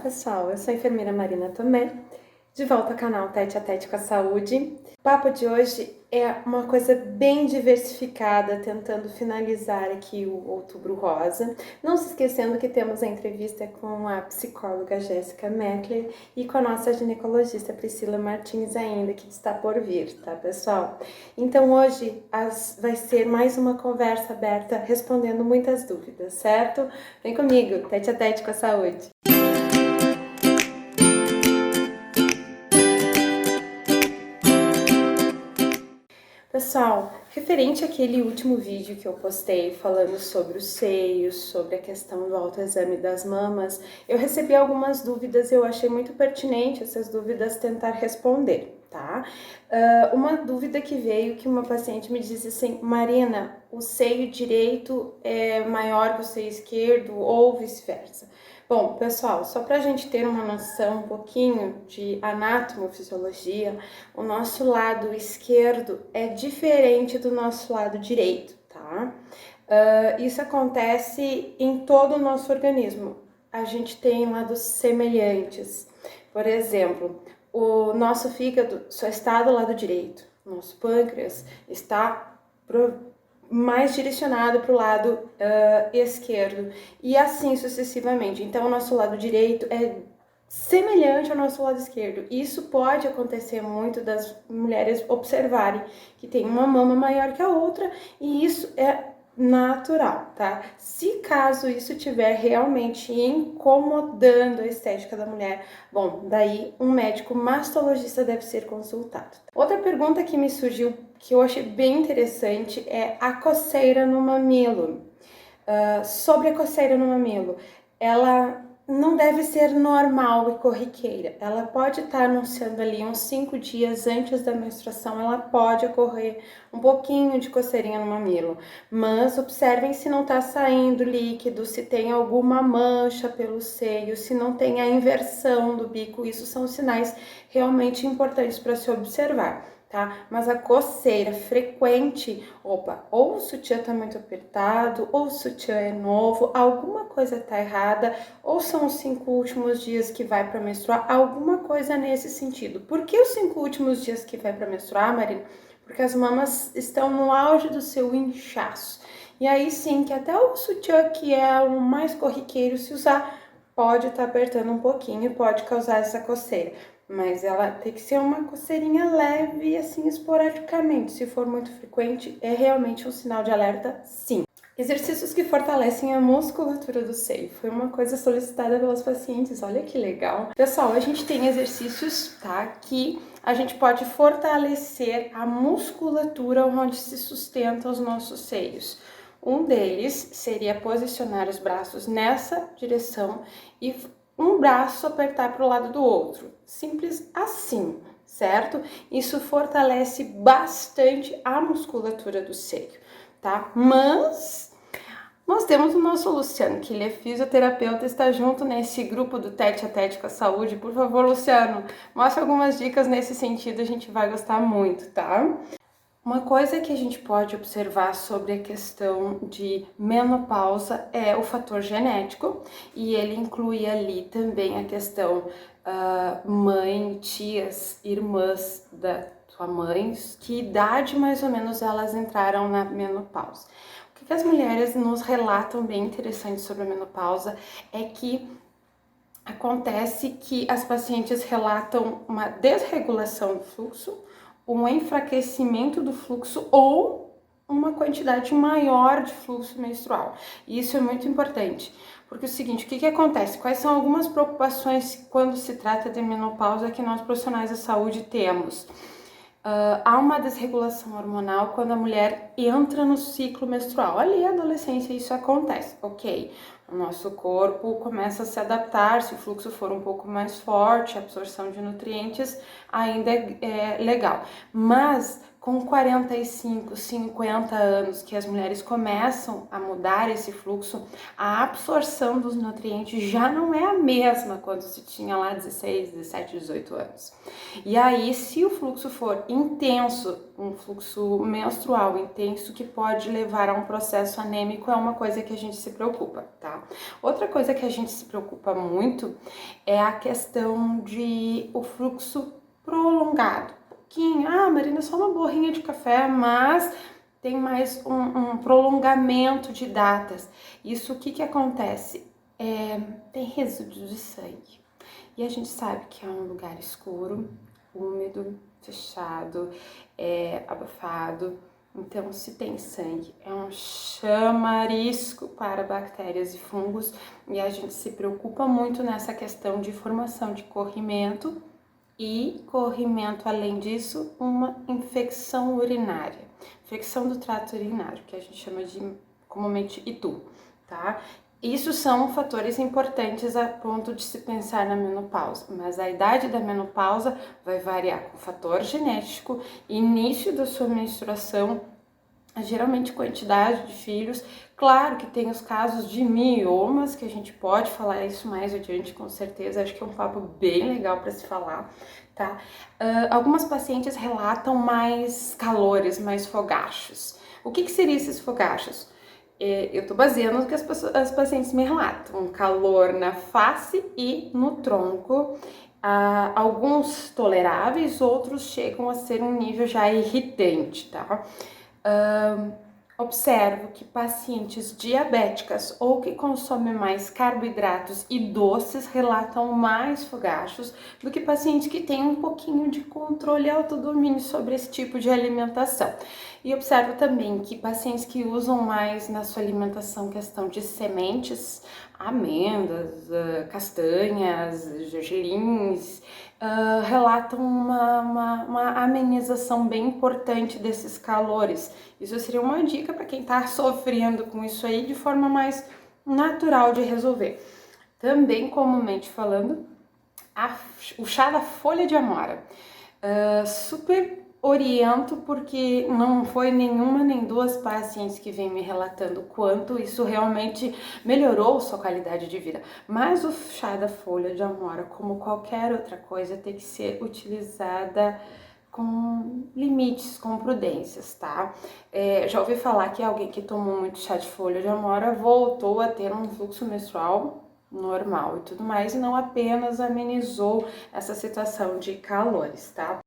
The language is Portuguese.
pessoal, eu sou a enfermeira Marina Tomé, de volta ao canal Tete a Tete com a Saúde. O papo de hoje é uma coisa bem diversificada, tentando finalizar aqui o Outubro Rosa. Não se esquecendo que temos a entrevista com a psicóloga Jéssica Meckler e com a nossa ginecologista Priscila Martins ainda, que está por vir, tá, pessoal? Então hoje vai ser mais uma conversa aberta, respondendo muitas dúvidas, certo? Vem comigo, Tete a Tete com a Saúde. Pessoal, referente àquele último vídeo que eu postei falando sobre os seios, sobre a questão do autoexame das mamas, eu recebi algumas dúvidas e eu achei muito pertinente essas dúvidas tentar responder, tá? Uma dúvida que veio, que uma paciente me disse assim: Marina, o seio direito é maior que o seio esquerdo ou vice-versa? Bom, pessoal, só para a gente ter uma noção um pouquinho de anatomofisiologia, o nosso lado esquerdo é diferente do nosso lado direito, tá? Isso acontece em todo o nosso organismo. A gente tem lados semelhantes. Por exemplo, o nosso fígado só está do lado direito. Nosso pâncreas está mais direcionado para o lado esquerdo e assim sucessivamente. Então, o nosso lado direito é semelhante ao nosso lado esquerdo. Isso pode acontecer muito das mulheres observarem que tem uma mama maior que a outra, e isso é natural, tá? Se caso isso estiver realmente incomodando a estética da mulher, bom, daí um médico mastologista deve ser consultado. Outra pergunta que me surgiu, que eu achei bem interessante, é a coceira no mamilo. Sobre a coceira no mamilo, ela não deve ser normal e corriqueira. Ela pode estar anunciando ali uns 5 dias antes da menstruação, ela pode ocorrer um pouquinho de coceirinha no mamilo. Mas observem se não está saindo líquido, se tem alguma mancha pelo seio, se não tem a inversão do bico. Isso são sinais realmente importantes para se observar, tá? Mas a coceira frequente, ou o sutiã tá muito apertado, ou o sutiã é novo, alguma coisa tá errada, ou são os 5 últimos dias que vai para menstruar, alguma coisa nesse sentido. Por que os 5 últimos dias que vai para menstruar, Marina? Porque as mamas estão no auge do seu inchaço. E aí sim, que até o sutiã, que é o mais corriqueiro se usar, pode estar apertando um pouquinho e pode causar essa coceira. Mas ela tem que ser uma coceirinha leve, assim, esporadicamente. Se for muito frequente, é realmente um sinal de alerta, sim. Exercícios que fortalecem a musculatura do seio. Foi uma coisa solicitada pelos pacientes, olha que legal. Pessoal, a gente tem exercícios, tá, que a gente pode fortalecer a musculatura onde se sustentam os nossos seios. Um deles seria posicionar os braços nessa direção e um braço apertar para o lado do outro. Simples assim, certo? Isso fortalece bastante a musculatura do seio, tá? Mas nós temos o nosso Luciano, que ele é fisioterapeuta, está junto nesse grupo do Tete a Tete com a Saúde. Por favor, Luciano, mostre algumas dicas nesse sentido, a gente vai gostar muito, tá? Uma coisa que a gente pode observar sobre a questão de menopausa é o fator genético, e ele inclui ali também a questão mãe, tias, irmãs da tua mãe, que idade mais ou menos elas entraram na menopausa. O que as mulheres nos relatam bem interessante sobre a menopausa é que acontece que as pacientes relatam uma desregulação do fluxo, um enfraquecimento do fluxo ou uma quantidade maior de fluxo menstrual. E isso é muito importante, porque é o seguinte, o que acontece? Quais são algumas preocupações quando se trata de menopausa que nós profissionais da saúde temos? Há uma desregulação hormonal quando a mulher entra no ciclo menstrual. Ali, na adolescência, isso acontece, ok? O nosso corpo começa a se adaptar, se o fluxo for um pouco mais forte, a absorção de nutrientes ainda é legal. Mas com 45, 50 anos que as mulheres começam a mudar esse fluxo, a absorção dos nutrientes já não é a mesma quando se tinha lá 16, 17, 18 anos. E aí, se o fluxo for intenso, um fluxo menstrual intenso que pode levar a um processo anêmico, é uma coisa que a gente se preocupa, tá? Outra coisa que a gente se preocupa muito é a questão de o fluxo prolongado. Marina, só uma borrinha de café, mas tem mais um prolongamento de datas. Isso, o que acontece? Tem resíduos de sangue. E a gente sabe que é um lugar escuro, úmido, fechado, abafado. Então, se tem sangue, é um chamarisco para bactérias e fungos. E a gente se preocupa muito nessa questão de formação de corrimento e corrimento, além disso, uma infecção urinária, infecção do trato urinário, que a gente chama de comumente ITU, tá? Isso são fatores importantes a ponto de se pensar na menopausa, mas a idade da menopausa vai variar com fator genético, início da sua menstruação, geralmente quantidade de filhos. Claro que tem os casos de miomas, que a gente pode falar isso mais adiante, com certeza, acho que é um papo bem legal para se falar, tá? Algumas pacientes relatam mais calores, mais fogachos. O que seriam esses fogachos? Eu tô baseando no que as pacientes me relatam, um calor na face e no tronco, alguns toleráveis, outros chegam a ser um nível já irritante, tá? Observo que pacientes diabéticas ou que consomem mais carboidratos e doces relatam mais fogachos do que pacientes que têm um pouquinho de controle e autodomínio sobre esse tipo de alimentação. E observo também que pacientes que usam mais na sua alimentação questão de sementes, amêndoas, castanhas, gergelins, relatam uma amenização bem importante desses calores. Isso seria uma dica para quem está sofrendo com isso aí de forma mais natural de resolver. Também, comumente falando, o chá da folha de amora. Super oriento porque não foi nenhuma nem duas pacientes que vêm me relatando quanto isso realmente melhorou sua qualidade de vida. Mas o chá da folha de amora, como qualquer outra coisa, tem que ser utilizada com limites, com prudências, tá? Já ouvi falar que alguém que tomou muito chá de folha de amora voltou a ter um fluxo menstrual normal e tudo mais, e não apenas amenizou essa situação de calores, tá?